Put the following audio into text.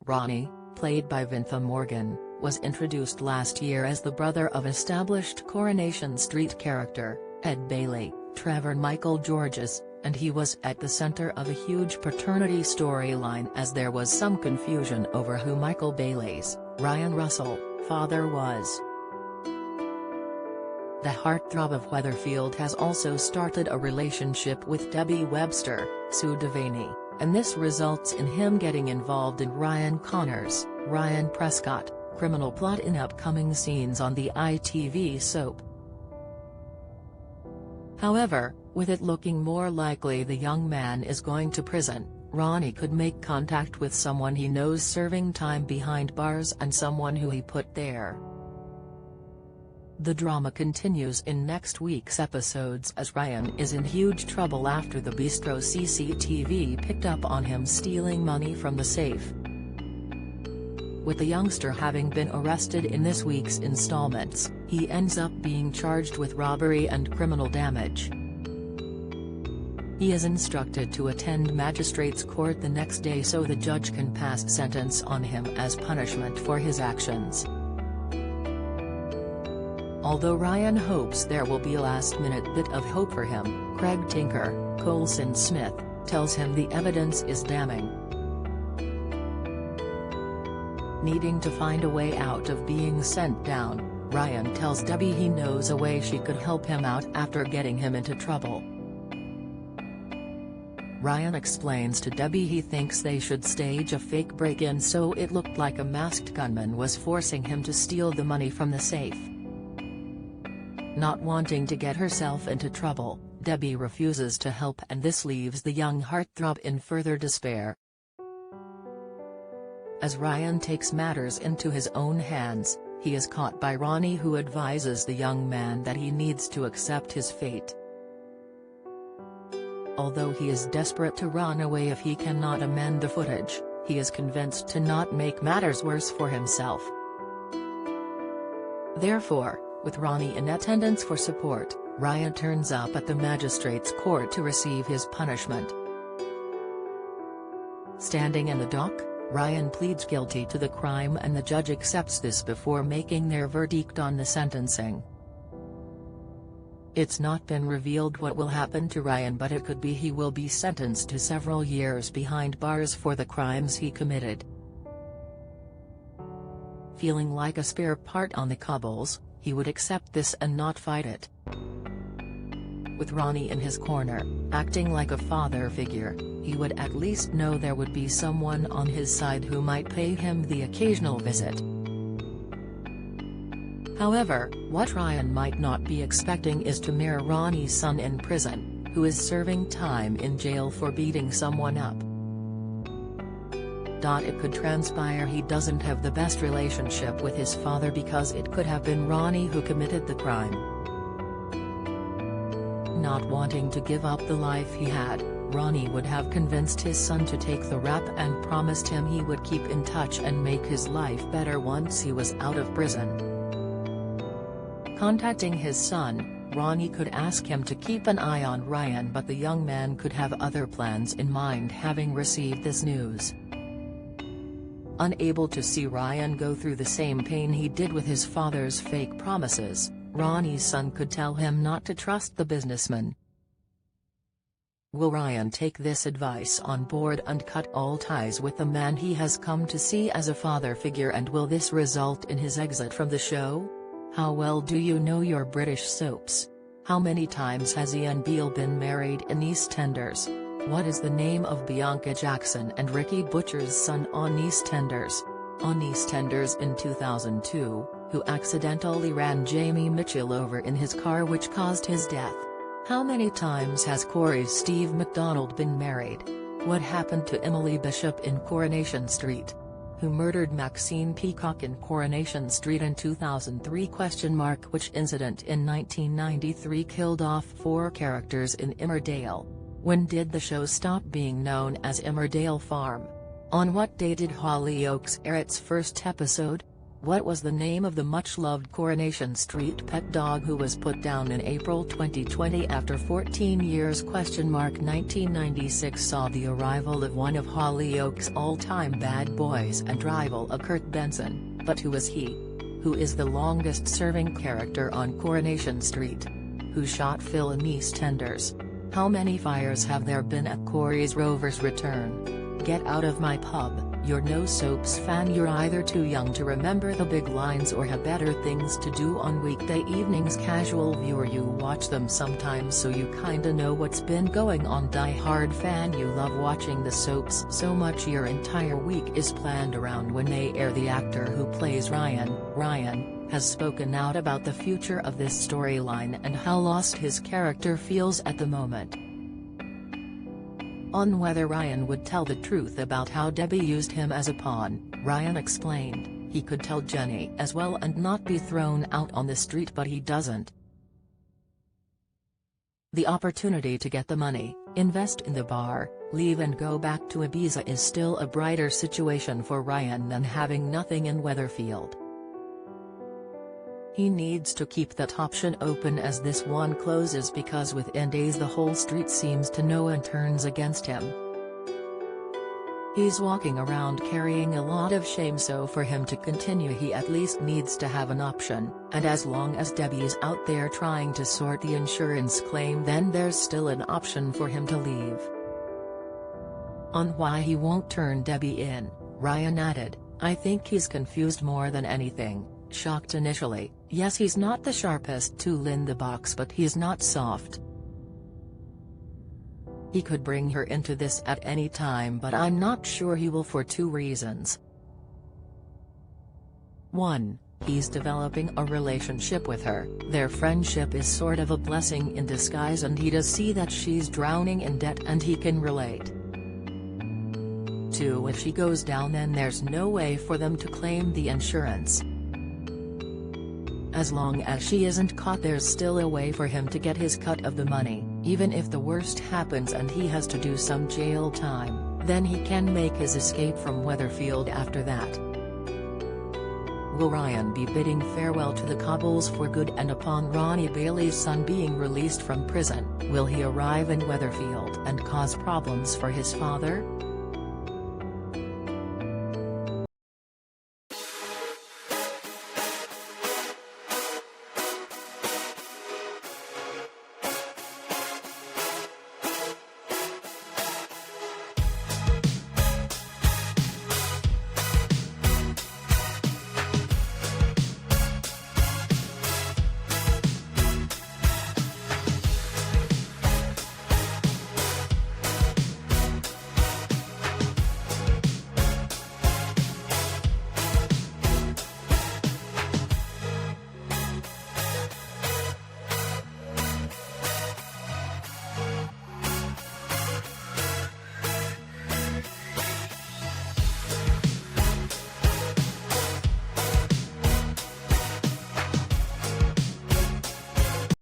Ronnie, played by Vintha Morgan, was introduced last year as the brother of established Coronation Street character, Ed Bailey, Trevor Michael Georges, and he was at the center of a huge paternity storyline as there was some confusion over who Michael Bailey's, Ryan Russell, father was. The heartthrob of Weatherfield has also started a relationship with Debbie Webster, Sue Devaney, and this results in him getting involved in Ryan Connor's, Ryan Prescott, criminal plot in upcoming scenes on the ITV soap. However, with it looking more likely the young man is going to prison, Ronnie could make contact with someone he knows serving time behind bars and someone who he put there. The drama continues in next week's episodes as Ryan is in huge trouble after the bistro CCTV picked up on him stealing money from the safe. With the youngster having been arrested in this week's installments, he ends up being charged with robbery and criminal damage. He is instructed to attend magistrate's court the next day so the judge can pass sentence on him as punishment for his actions. Although Ryan hopes there will be a last-minute bit of hope for him, Craig Tinker, Colson Smith, tells him the evidence is damning. Needing to find a way out of being sent down, Ryan tells Debbie he knows a way she could help him out after getting him into trouble. Ryan explains to Debbie he thinks they should stage a fake break-in so it looked like a masked gunman was forcing him to steal the money from the safe. Not wanting to get herself into trouble, Debbie refuses to help and this leaves the young heartthrob in further despair. As Ryan takes matters into his own hands, he is caught by Ronnie who advises the young man that he needs to accept his fate. Although he is desperate to run away if he cannot amend the footage, he is convinced to not make matters worse for himself. Therefore, with Ronnie in attendance for support, Ryan turns up at the magistrate's court to receive his punishment. Standing in the dock, Ryan pleads guilty to the crime and the judge accepts this before making their verdict on the sentencing. It's not been revealed what will happen to Ryan, but it could be he will be sentenced to several years behind bars for the crimes he committed. Feeling like a spare part on the cobbles, he would accept this and not fight it. With Ronnie in his corner, acting like a father figure, he would at least know there would be someone on his side who might pay him the occasional visit. However, what Ryan might not be expecting is to mirror Ronnie's son in prison, who is serving time in jail for beating someone up. It could transpire he doesn't have the best relationship with his father because it could have been Ronnie who committed the crime. Not wanting to give up the life he had, Ronnie would have convinced his son to take the rap and promised him he would keep in touch and make his life better once he was out of prison. Contacting his son, Ronnie could ask him to keep an eye on Ryan, but the young man could have other plans in mind having received this news. Unable to see Ryan go through the same pain he did with his father's fake promises, Ronnie's son could tell him not to trust the businessman. Will Ryan take this advice on board and cut all ties with the man he has come to see as a father figure, and will this result in his exit from the show? How well do you know your British soaps? How many times has Ian Beale been married in EastEnders? What is the name of Bianca Jackson and Ricky Butcher's son on EastEnders? On EastEnders in 2002, who accidentally ran Jamie Mitchell over in his car which caused his death? How many times has Corey's Steve McDonald been married? What happened to Emily Bishop in Coronation Street? Who murdered Maxine Peacock in Coronation Street in 2003? Which incident in 1993 killed off 4 characters in Emmerdale? When did the show stop being known as Emmerdale Farm? On what day did Hollyoaks air its first episode? What was the name of the much-loved Coronation Street pet dog who was put down in April 2020 after 14 years? 1996 saw the arrival of one of Hollyoaks' all-time bad boys and rival of Kurt Benson, but who is he? Who is the longest-serving character on Coronation Street? Who shot Phil in EastEnders? How many fires have there been at Corey's Rover's return? Get out of my pub. You're no soaps fan. You're either too young to remember the big lines or have better things to do on weekday evenings. Casual viewer, you watch them sometimes so you kinda know what's been going on. Die-hard fan, you love watching the soaps so much your entire week is planned around when they air. The actor who plays Ryan, has spoken out about the future of this storyline and how lost his character feels at the moment. On whether Ryan would tell the truth about how Debbie used him as a pawn, Ryan explained, he could tell Jenny as well and not be thrown out on the street, but he doesn't. The opportunity to get the money, invest in the bar, leave and go back to Ibiza is still a brighter situation for Ryan than having nothing in Weatherfield. He needs to keep that option open as this one closes, because within days the whole street seems to know and turns against him. He's walking around carrying a lot of shame, so for him to continue he at least needs to have an option, and as long as Debbie's out there trying to sort the insurance claim, then there's still an option for him to leave. On why he won't turn Debbie in, Ryan added, "I think he's confused more than anything. Shocked initially, yes, he's not the sharpest tool in the box, but he's not soft. He could bring her into this at any time, but I'm not sure he will, for two reasons. 1. He's developing a relationship with her, their friendship is sort of a blessing in disguise, and he does see that she's drowning in debt and he can relate. 2. If she goes down, then there's no way for them to claim the insurance. As long as she isn't caught, there's still a way for him to get his cut of the money, even if the worst happens and he has to do some jail time, then he can make his escape from Weatherfield after that." Will Ryan be bidding farewell to the Cobbles for good, and upon Ronnie Bailey's son being released from prison, will he arrive in Weatherfield and cause problems for his father?